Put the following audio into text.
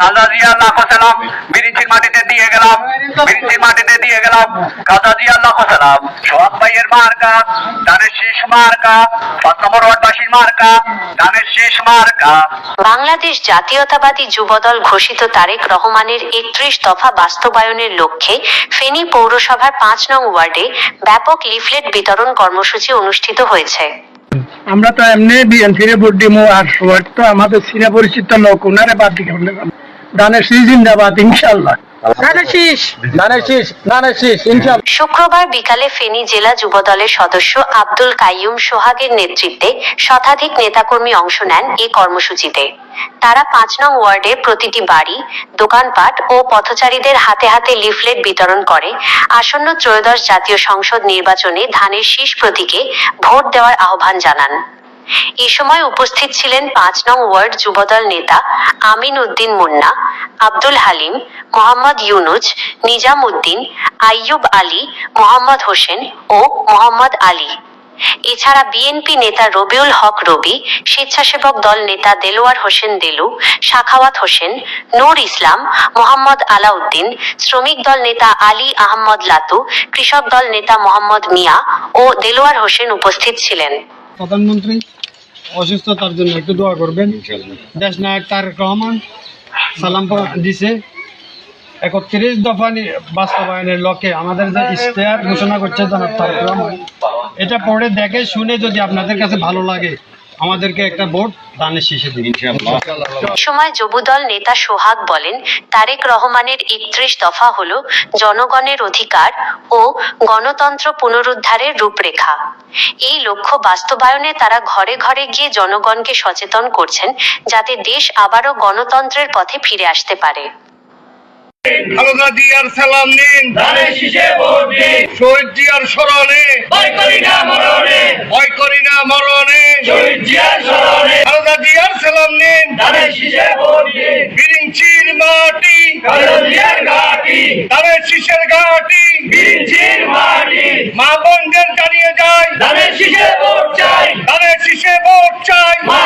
খাজা জিয়া লাখো সালাম, বিরিঞ্চির মাটিতে দিয়ে গেলাম, বিরিঞ্চির মাটিতে দিয়ে গেলাম, খাজা জিয়া লাখো সালাম। সোহাগ ভাইয়ের মার্কা ধানের শীষ মার্কা, 5 নম্বর ওয়ার্ডবাসীর মার্কা ধানের শীষ মার্কা। বাংলাদেশ জাতীয়তাবাদী যুবদল ঘোষিত তারেক রহমানের 31 দফা বাস্তবায়নের লক্ষ্যে ফেনী পৌরসভার 5 নং ওয়ার্ডে ব্যাপক লিফলেট বিতরণ কর্মসূচি অনুষ্ঠিত হয়েছে। আমরা তো এমনি বিএনপির ভোট দিব, আর ওয়ার্ড তো আমাদের চিনা পরিচিত লোক, ওনারে বাদ দিকে ধানের শীষ জিন্দাবাদ ইনশাআল্লাহ। শুক্রবার বিকালে ফেনী জেলা যুবদলের সদস্য আব্দুল কাইয়ুম সোহাগের নেতৃত্বে শতাধিক নেতাকর্মী অংশ নেন এই কর্মসূচিতে। তারা 5 নং ওয়ার্ডের প্রতিটি বাড়ি, দোকানপাট ও পথচারীদের হাতে হাতে লিফলেট বিতরণ করে আসন্ন ত্রয়োদশ জাতীয় সংসদ নির্বাচনে ধানের শীষ প্রতীকে ভোট দেওয়ার আহ্বান জানান। এ সময় উপস্থিত ছিলেন 5 নং ওয়ার্ড যুবদল নেতা আমিন উদ্দিন মুন্না, আব্দুল হালিম, মোহাম্মদ ইউনুস, নিজাম উদ্দিন, আইয়ুব আলী, মোহাম্মদ হোসেন ও মোহাম্মদ আলী। এছাড়া বিএনপি নেতা রবিউল হক রবি, স্বেচ্ছাসেবক দল নেতা দেলোয়ার হোসেন দেলু, সাখাওয়াত হোসেন, নূর ইসলাম, মোহাম্মদ আলাউদ্দিন, শ্রমিক দল নেতা আলী আহমদ লাতু, কৃষক দল নেতা মোহাম্মদ মিয়া ও দেলোয়ার হোসেন উপস্থিত ছিলেন। প্রধানমন্ত্রী অসুস্থতার জন্য একটু দোয়া করবেন। দেশ নায়ক তারেক রহমান সালাম দিছে 31 দফা বাস্তবায়নের লক্ষ্যে আমাদের যে ইশতেহার ঘোষণা করছে জনাব তারেক রহমান, এটা পড়ে দেখে শুনে যদি আপনাদের কাছে ভালো লাগে আমাদেরকে একটা ভোট দানের শীষে দিন ইনশাআল্লাহ। সময় যুবদল নেতা সোহাগ বলেন, তারেক রহমানের 31 দফা হলো জনগণের অধিকার ও গণতন্ত্র পুনরুদ্ধারের রূপরেখা। এই লক্ষ্য বাস্তবায়নে তারা ঘরে ঘরে গিয়ে জনগণকে সচেতন করছেন, যাতে দেশ আবারও গণতন্ত্রের পথে ফিরে আসতে পারে। খালেদা জিয়ার সালাম নিন, ধানের শীষে ভোট দিন, শহীদ জিয়ার স্মরণে ভয় করি না মরণে, ভয় করি না মরণে, শহীদ জিয়ার স্মরণে খালেদা জিয়ার সালাম নিন, ধানের শীষে ভোট দিন, বিরিঞ্চির মাটি খালেদা জিয়ার ঘাটি, ধানের শীষের ঘাটি বিরিঞ্চির মাটি, মা বোনদের জানিয়ে যায় ধানের শীষে ভোট চাই, ধানের শীষে ভোট চাই, মা